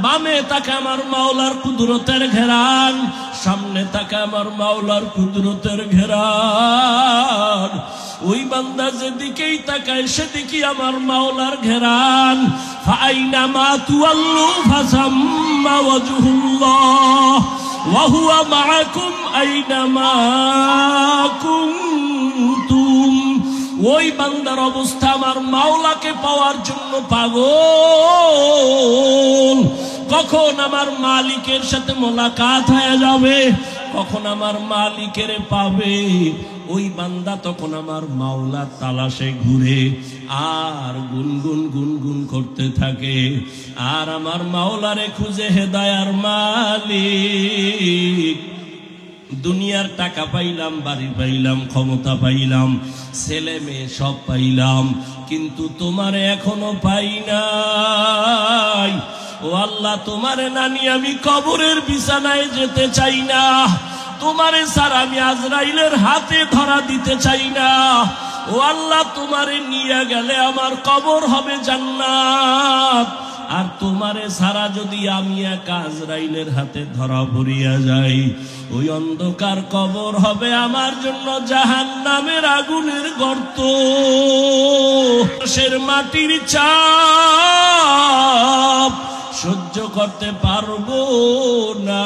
বামে তাকে আমার মাওলার কুদরতের ঘেরান, সামনে তাকে আমার মাওলার কুদরতের ঘেরান। ওই বান্দা যেদিকেই তাকায় সেদিকেই আমার মাওলার ঘেরান। ফাইনামা তুওয়াল্লু ফাসাম্মা ওয়াজহুল্লাহ ওয়া হুয়া মাআকুম আইনামা কুনতুম। ওই বান্দার অবস্থা আমার মাওলাকে পাওয়ার জন্য পাগল। কখন আমার মালিকের সাথে মোলাকাত হয়ে যাবে, কখন আমার মালিকের পাবে, ওই বান্দা তখন আমার মাওলার তালাশে ঘুরে আর গুনগুন গুনগুন করতে থাকে, আর আমার মাওলারে খুঁজে হেদায়ার মালিক। দুনিয়ার টাকা পাইলাম, বাড়ি পাইলাম, ক্ষমতা পাইলাম, ছেলে মেয়ে সব পাইলাম, কিন্তু তোমারে এখনো পাই নাই। ও আল্লাহ, তোমারে না নিয়ে আমি কবরের বিছানায় যেতে চাই না, তোমারে ছাড়া আমি আজরাইলের হাতে ধরা দিতে চাই না। ও আল্লাহ, তোমারে নিয়ে গেলে আমার কবর হবে জান্নাত, আর তোমারে ছাড়া যদি আমি একা আজরাইলের হাতে ধরা পড়িয়া যাই, ওই অন্ধকার কবর হবে আমার জন্য জাহান্নামের আগুনের গর্ত। সের মাটির চাপ সহ্য করতে পারবো না,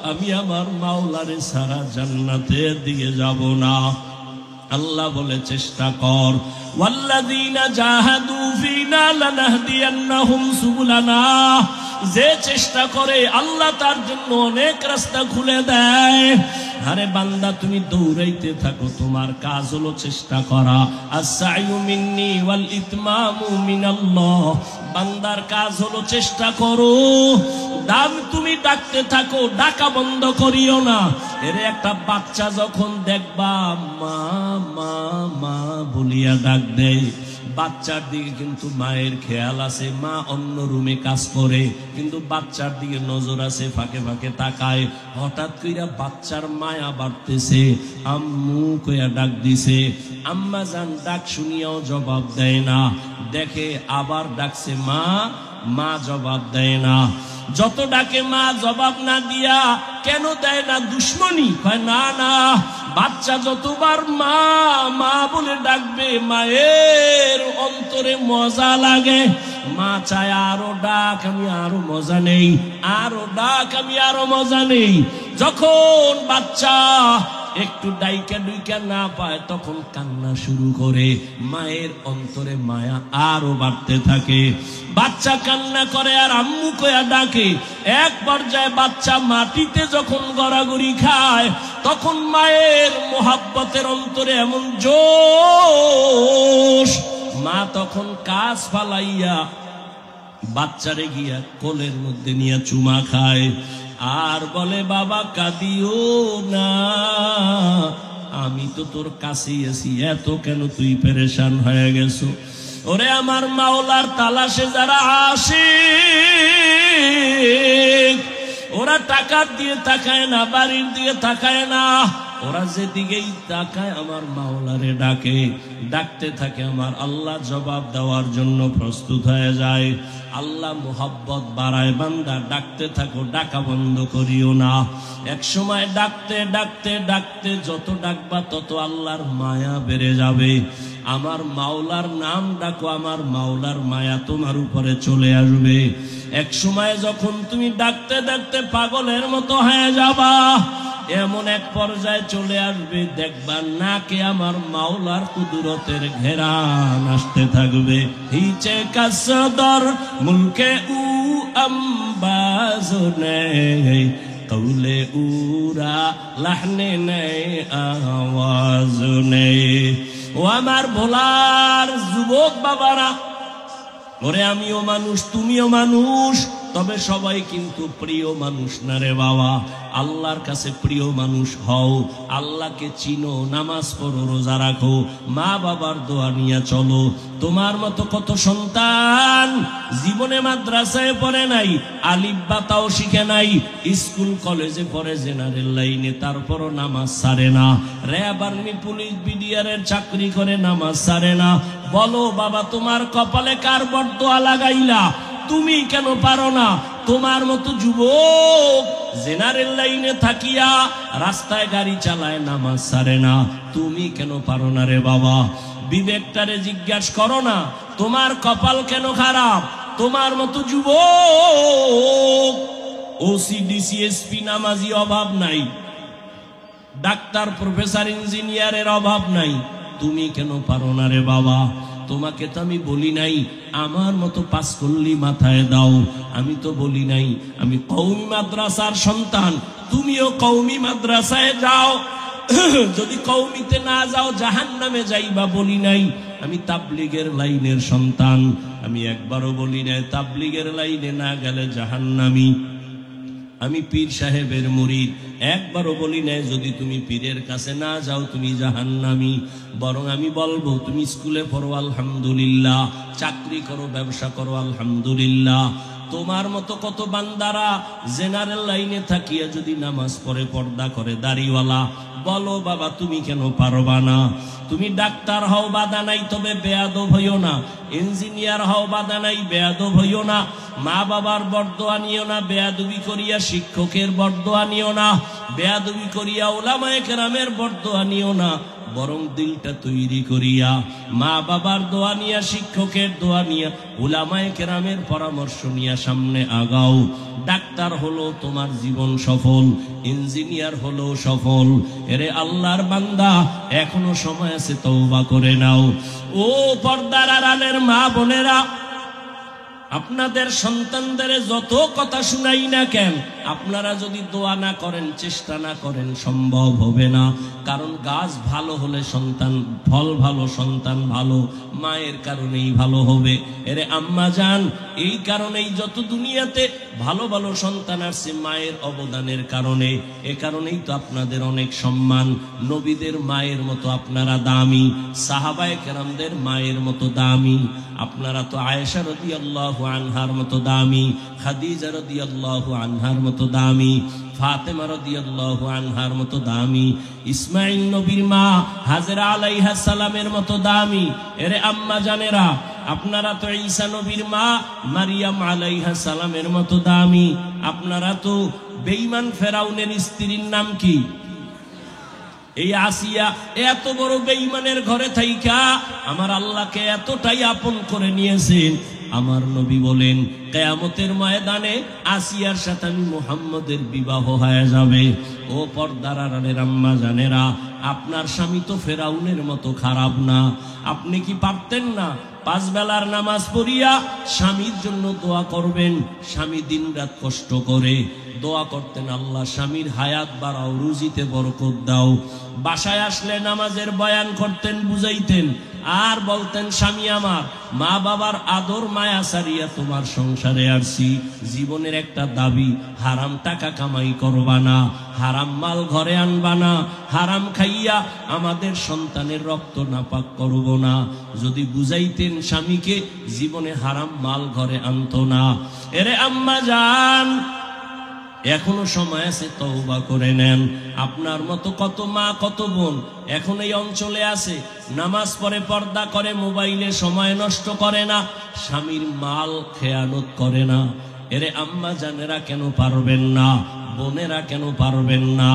আমি আমার মাওলারে ছাড়া জান্নাতে দিয়ে যাব না। আল্লাহ বলে চেষ্টা কর, ওয়াল্লাযীনা জাহাদু ফীনা লানাহদিয়ান্নাহুম সুবুলানা। যে চেষ্টা করে আল্লাহ তার জন্য অনেক রাস্তা খুলে দেয়। আরে বান্দা, তুমি দৌড়াইতে থাকো, তোমার কাজ হলো চেষ্টা করা। আস-সা'য়ু মিন্নি ওয়াল ইতমামু মিনাল্লাহ। বান্দার কাজ হলো চেষ্টা করো। তুমি ডাকতে থাকো, ডাকা বন্ধ করিও না। এর একটা বাচ্চা যখন দেখবা মা মা মা বলিয়া ডাক দেয়, বাচ্চার দিকে কিন্তু মায়ের খেয়াল আছে, মা অন্য রুমে কাজ করে, কিন্তু বাচ্চার দিকে নজর আছে, ফাঁকে ফাঁকে তাকায়। হঠাৎ কইরা বাচ্চার মায়া বাড়তেছে, আম্মু কইয়া ডাক দিছে, আম্মা জান ডাক শুনিয়াও জবাব দেয় না। দেখে আবার ডাকছে মা, মা জবাব দেয় না। যত ডাকে মা জবাব না দিয়া কেন দেয় না, দুশ্মনী? কয় না না, বাচ্চা যতবার মা মা বলে ডাকবে মায়ের অন্তরে মজা লাগে। মা চায় আরো ডাক, আমি আরো মজা নেই, আরো ডাক, আমি আরো মজা নেই। যখন বাচ্চা একটু ডাইকা ডুইকা না পায় তখন কান্না শুরু করে, মায়ের অন্তরে মায়া আরো বাড়তে থাকে। বাচ্চা কান্না করে আর আম্মু কয়া ডাকে। এক পর্যায়ে বাচ্চা মাটিতে যখন গড়াগড়ি খায় তখন মায়ের মোহাব্বতের অন্তরে এমন জোশ, মা তখন কাজ ফালাইয়া বাচ্চারে গিয়া কোলের মধ্যে নিয়ে চুমা খায় আর বলে, বাবা কাঁদিও না, আমি তো তোর কাছেই আছি, এত কেন তুই পেরেশান হয়ে গেছো? ওরে আমার মাওলার তালাশে যারা আসে, ওরা টাকার দিয়ে তাকায় না, বাড়ির দিয়ে তাকায় না, ওরা যেদিকেই তাকায় আমার মাওলারে ডাকে। ডাকতে থাকে আমার আল্লাহ জবাব দেওয়ার জন্য প্রস্তুত হয়ে যায়। আল্লাহ মোহাব্বত বাড়ায়, বান্দা ডাকতে থাকো, ডাকা বন্ধ করিও না। এক সময় ডাকতে ডাকতে ডাকতে যত ডাকবা তত আল্লাহর মায়া বেড়ে যাবে। আমার মাওলার নাম ডাকো, আমার মাওলার মায়া তোমার উপরে চলে আসবে। এক সময় যখন তুমি ডাকতে ডাকতে পাগলের মতো হয়ে যাবা, এমন এক পর্যায়ে চলে আসবে দেখবা নাকে আমার মাওলার কুদরতের ঘেরান আসতে থাকবে। হিচে কাসদর মুলকে উ আম্বাজনে কৌলে উরা লাহনে নেই আওয়াজ নেই। ও আমার ভোলার যুবক বাবারা, ওরে আমিও মানুষ, তুমিও মানুষ, তবে সবাই কিন্তু প্রিয় মানুষ না রে বাবা। আল্লাহর কাছে প্রিয় মানুষ হও, আল্লাহকে চিনো, নামাজ পড়ো, রোজা রাখো, মা বাবার দোয়া নিয়ে চলো। তোমার মতো কত সন্তান জীবনে মাদ্রাসায় পড়ে নাই, আলিফ বা তাও শিখে নাই, স্কুল কলেজে পড়ে জেনারেল লাইনে, তারপরও নামাজ ছাড়ে না, র্যাব আর্মি পুলিশ বিডিআরের চাকরি করে নামাজ ছাড়ে না। বলো বাবা, তোমার কপালে কার বরদোয়া লাগাইলা? তুমি কেন পারো না? তোমার মতো যুবক জেনারেল লাইনে থাকিয়া রাস্তায় গাড়ি চালায়, নামাজ ছাড়ে না, তুমি কেন পারো না রে বাবা? বিবেকটারে জিজ্ঞাসা করো না, তোমার কপাল কেন খারাপ? তোমার মতো যুবক ওসি ডিসি এসপি নামাজি অভাব নাই, ডাক্তার প্রফেসর ইঞ্জিনিয়ারের অভাব নাই, তুমি কেন পারো না রে বাবা? তোমাকে তো আমি বলি নাই আমার মতো পাস করলি মাথায় দাও, আমি তো বলি নাই আমি কওমি মাদ্রাসার সন্তান, তুমিও কওমি মাদ্রাসায় যাও, যদি কওমিতে না যাও জাহান্নামে যাইবা বলি নাই। আমি তাবলীগের লাইনের সন্তান, আমি একবারও বলি নাই তাবলীগের লাইনে না গেলে জাহান্নামী। আমি পীর সাহেবের মুরিদ, একবারও বলি নাই যদি তুমি পীরের কাছে না যাও তুমি জাহান্নামী। বরং আমি বলবো তুমি স্কুলে পড়ো আলহামদুলিল্লাহ, চাকরি করো, ব্যবসা করো আলহামদুলিল্লাহ। তোমার মতো কত বান্দারা জেনারেল লাইনে থাকিয়া যদি নামাজ পড়ে, পর্দা করে, দাড়িওয়ালা, বলো বাবা তুমি কেন পারবা না? তুমি ডাক্তার হও বাধা নাই, তবে বেয়াদব হইও না। ইঞ্জিনিয়ার হও বাধা নাই, বেয়াদব হইও না। মা বাবার বরদোয়া নিও না, বেয়াদবি করিয়া শিক্ষকের বরদোয়া নিও না, বেয়াদবি করিয়া উলামায়ে কেরামের বরদোয়া নিও না। বরং দিলটা তৈরি করিয়া মা বাবার দোয়া নিয়া, শিক্ষকের দোয়া নিয়া, উলামায়ে কেরামের পরামর্শ নিয়া সামনে আগাও। ডাক্তার হলো তোমার জীবন সফল, ইঞ্জিনিয়ার হলো সফল। এরে আল্লাহর বান্দা, এখনো সময় আছে, তওবা করে নাও। ও পর্দার আড়ালের মা বোনেরা, আপনাদের সন্তানদের যত কথা শুনাই না কেন, আপনারা যদি দোয়া না করেন, চেষ্টা না করেন, সম্ভব হবে না। কারণ গাছ ভালো হলে সন্তান, ফল ভালো, সন্তান ভালো, মায়ের কারণেই ভালো হবে। এরে আম্মা জান, এই কারণেই যত দুনিয়াতে ভালো ভালো সন্তান আসছে মায়ের অবদানের কারণে। এ কারণেই তো আপনাদের অনেক সম্মান। নবীদের মায়ের মতো আপনারা দামি, সাহাবায়ে কেরামদের মায়ের মতো দামি। আপনারা তো আয়েশা রাদিয়াল্লাহু আনহার মতো দামি, খাদিজা রাদিয়াল্লাহু আনহার মতো দামি, ফাতেমা রাদিয়াল্লাহু আনহার মতো দামি, ইসমাইল নবীর মা হাজেরা আলাইহিস সালামের মতো দামি। এরে আম্মা জানেরা, আপনারা তো ঈসা নবীর মা মারিয়াম আলাইহিস সালামের মতো দামি। আপনারা তো বেঈমান ফেরাউনের স্ত্রীর নাম কি? এই আসিয়া। এত বড় বেঈমানের ঘরে থাইকা আমার আল্লাহকে এতটাই আপন করে নিয়েছেন। আমার নবী বলেন, কিয়ামতের ময়দানে আসিয়ার সাথে আমি মুহাম্মদের বিবাহ হয়ে যাবে। ও পর্দার আড়ালের আম্মা জানেরা, আপনার স্বামী তো ফেরাউনের মতো খারাপ না। আপনি কি পারতেন না 5 বেলার নামাজ পড়িয়া স্বামীর জন্য দোয়া করবেন? স্বামী দিনরাত কষ্ট করে দোয়া করতেন, আল্লাহ স্বামীর হায়াত বাড়াও, রুজিতে বরকত দাও। বাসায় আসলে নামাজের বয়ান করতেন, বুঝাইতেন, আর বলতেন, স্বামী আমার, মা বাবার আদর মায়া সারিয়া তোমার সংসারে আসছি। জীবনের একটা দাবি, হারাম টাকা কামাই করবা না, হারাম মাল ঘরে আনবা না, হারাম খাইয়া আমাদের সন্তানের রক্ত নাপাক করব না। যদি বুঝাইতেন স্বামীকে, জীবনে হারাম মাল ঘরে আনতো না। এরে আম্মা জান, এখনো সময় আছে, তওবা করে নেন। আপনার মতো কত মা, কত বোন এখন এই অঞ্চলে আছে, নামাজ পড়ে, পর্দা করে, মোবাইলে সময় নষ্ট করে না, স্বামীর মাল খেয়ানত করে না। এরে আম্মা জানেরা কেন পারবেন না? বোনেরা কেন পারবেন না?